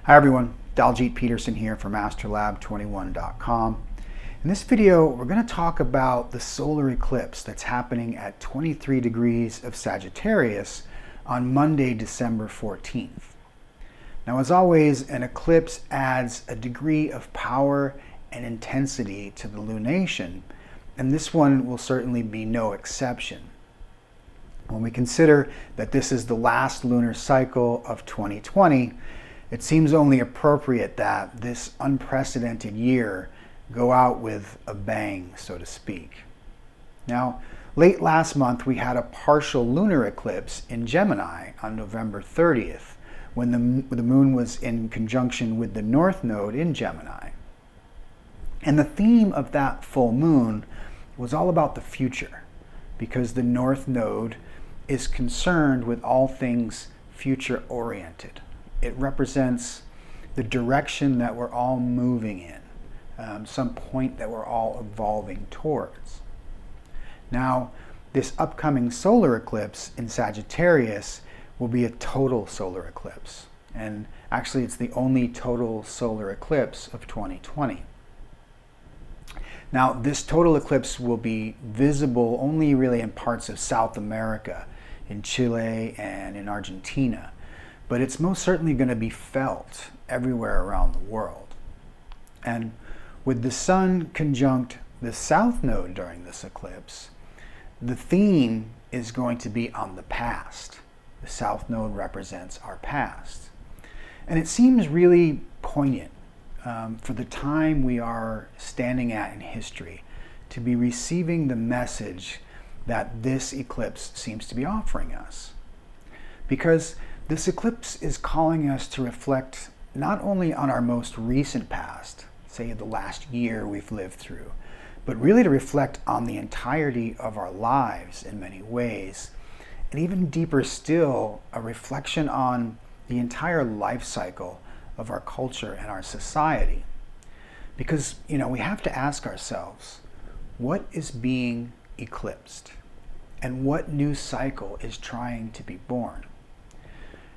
Hi everyone, Daljeet Peterson here from astrolab21.com. In this video, we're going to talk about the solar eclipse that's happening at 23 degrees of Sagittarius on Monday, December 14th. Now, as always, an eclipse adds a degree of power and intensity to the lunation, and this one will certainly be no exception. When we consider that this is the last lunar cycle of 2020, it seems only appropriate that this unprecedented year go out with a bang, so to speak. Now, late last month, we had a partial lunar eclipse in Gemini on November 30th, when the moon was in conjunction with the North Node in Gemini. And the theme of that full moon was all about the future, because the North Node is concerned with all things future-oriented. It represents the direction that we're all moving in, some point that we're all evolving towards. Now, this upcoming solar eclipse in Sagittarius will be a total solar eclipse. And actually, it's the only total solar eclipse of 2020. Now, this total eclipse will be visible only really in parts of South America, in Chile and in Argentina. But it's most certainly going to be felt everywhere around the world. And with the sun conjunct the South Node during this eclipse, the theme is going to be on the past. The South Node represents our past. And it seems really poignant for the time we are standing at in history to be receiving the message that this eclipse seems to be offering us. Because this eclipse is calling us to reflect not only on our most recent past, say the last year we've lived through, but really to reflect on the entirety of our lives in many ways. And even deeper still, a reflection on the entire life cycle of our culture and our society. Because, we have to ask ourselves, what is being eclipsed? And what new cycle is trying to be born?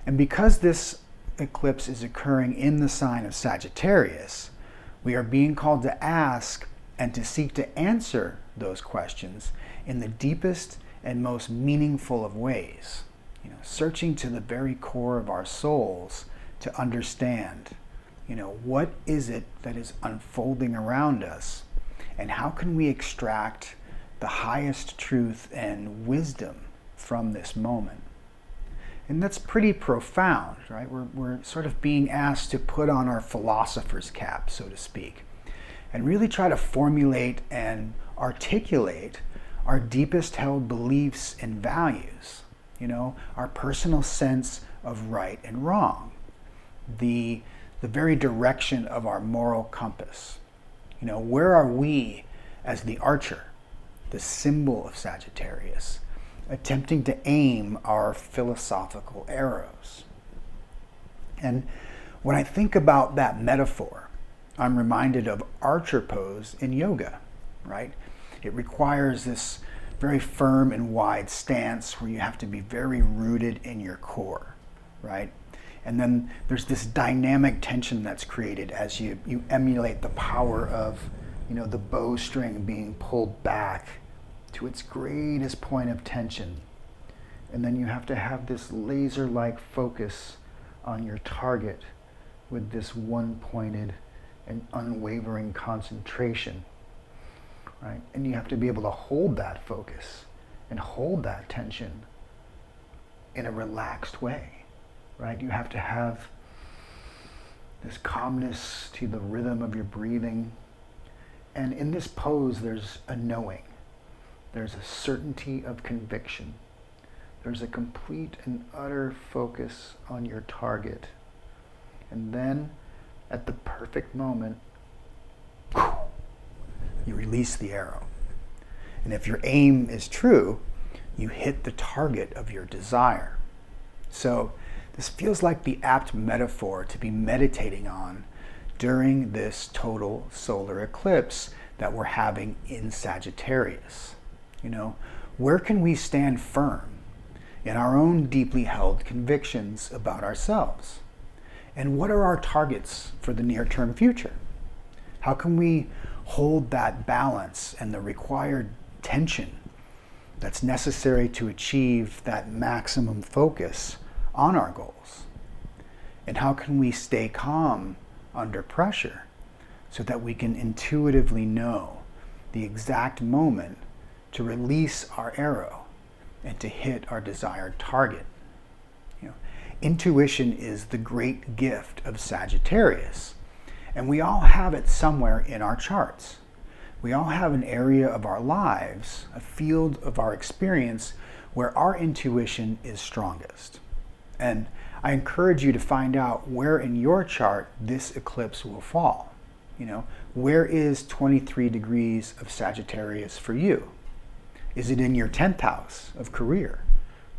And because this eclipse is occurring in the sign of Sagittarius, we are being called to ask and to seek to answer those questions in the deepest and most meaningful of ways, searching to the very core of our souls to understand, what is it that is unfolding around us, and how can we extract the highest truth and wisdom from this moment. And that's pretty profound, right? We're sort of being asked to put on our philosopher's cap, so to speak, and really try to formulate and articulate our deepest held beliefs and values, our personal sense of right and wrong, the very direction of our moral compass. Where are we as the archer, the symbol of Sagittarius, attempting to aim our philosophical arrows? And when I think about that metaphor, I'm reminded of archer pose in yoga, right? It requires this very firm and wide stance where you have to be very rooted in your core, right? And then there's this dynamic tension that's created as you emulate the power of, the bowstring being pulled back to its greatest point of tension. And then you have to have this laser-like focus on your target with this one-pointed and unwavering concentration, right? And you have to be able to hold that focus and hold that tension in a relaxed way, right? You have to have this calmness to the rhythm of your breathing. And in this pose, there's a knowing. There's a certainty of conviction. There's a complete and utter focus on your target. And then, at the perfect moment, you release the arrow. And if your aim is true, you hit the target of your desire. So, this feels like the apt metaphor to be meditating on during this total solar eclipse that we're having in Sagittarius. Where can we stand firm in our own deeply held convictions about ourselves? And what are our targets for the near-term future? How can we hold that balance and the required tension that's necessary to achieve that maximum focus on our goals? And how can we stay calm under pressure so that we can intuitively know the exact moment to release our arrow and to hit our desired target? Intuition is the great gift of Sagittarius, and we all have it somewhere in our charts. We all have an area of our lives, a field of our experience where our intuition is strongest. And I encourage you to find out where in your chart this eclipse will fall. Where is 23 degrees of Sagittarius for you? Is it in your 10th house of career?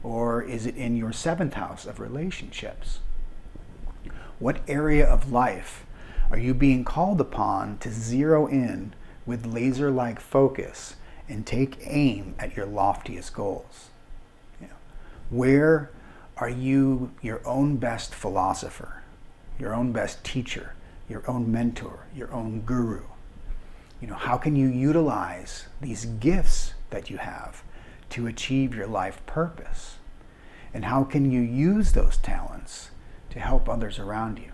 Or is it in your 7th house of relationships? What area of life are you being called upon to zero in with laser-like focus and take aim at your loftiest goals? Where are you your own best philosopher, your own best teacher, your own mentor, your own guru? How can you utilize these gifts that you have to achieve your life purpose? And how can you use those talents to help others around you?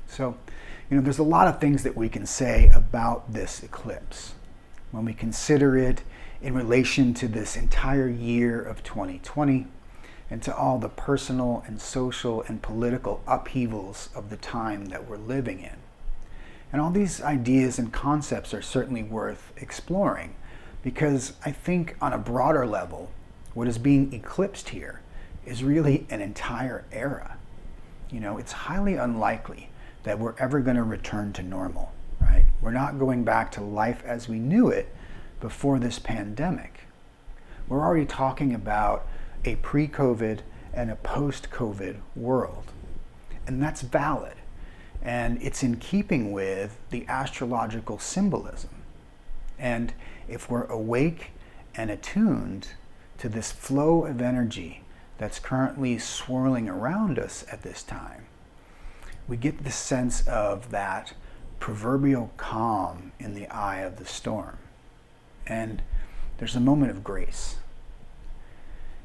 So, there's a lot of things that we can say about this eclipse when we consider it in relation to this entire year of 2020 and to all the personal and social and political upheavals of the time that we're living in. And all these ideas and concepts are certainly worth exploring, because I think on a broader level, what is being eclipsed here is really an entire era. It's highly unlikely that we're ever going to return to normal, right? We're not going back to life as we knew it before this pandemic. We're already talking about a pre-COVID and a post-COVID world. And that's valid. And it's in keeping with the astrological symbolism. And if we're awake and attuned to this flow of energy that's currently swirling around us at this time, we get the sense of that proverbial calm in the eye of the storm. And there's a moment of grace.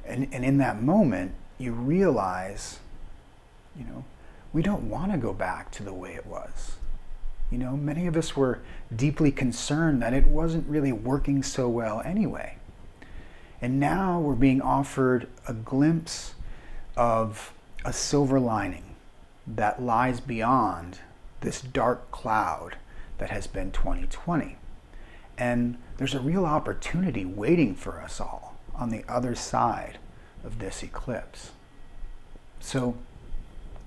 And in that moment, you realize, we don't want to go back to the way it was. Many of us were deeply concerned that it wasn't really working so well anyway. And now we're being offered a glimpse of a silver lining that lies beyond this dark cloud that has been 2020. And there's a real opportunity waiting for us all on the other side of this eclipse. So,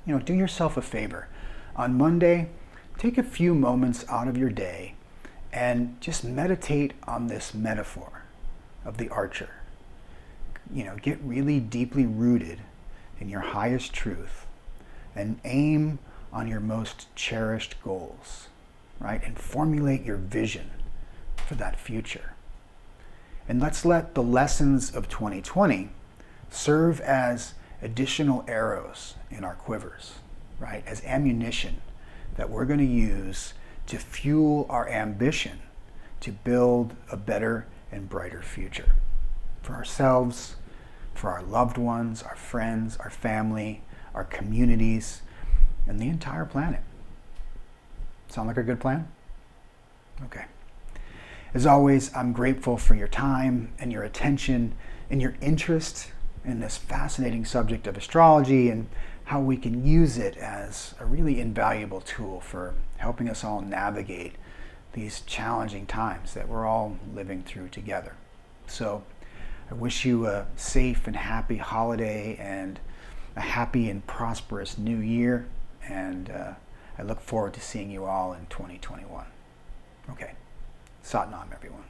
do yourself a favor. On Monday, take a few moments out of your day and just meditate on this metaphor of the archer. Get really deeply rooted in your highest truth and aim on your most cherished goals, right? And formulate your vision for that future. And let's let the lessons of 2020 serve as additional arrows in our quivers, right? As ammunition that we're going to use to fuel our ambition to build a better and brighter future for ourselves, for our loved ones, our friends, our family, our communities, and the entire planet. Sound like a good plan? Okay. As always, I'm grateful for your time and your attention and your interest in this fascinating subject of astrology and how we can use it as a really invaluable tool for helping us all navigate these challenging times that we're all living through together. So I wish you a safe and happy holiday and a happy and prosperous new year. And I look forward to seeing you all in 2021. Okay. Sat Nam, everyone.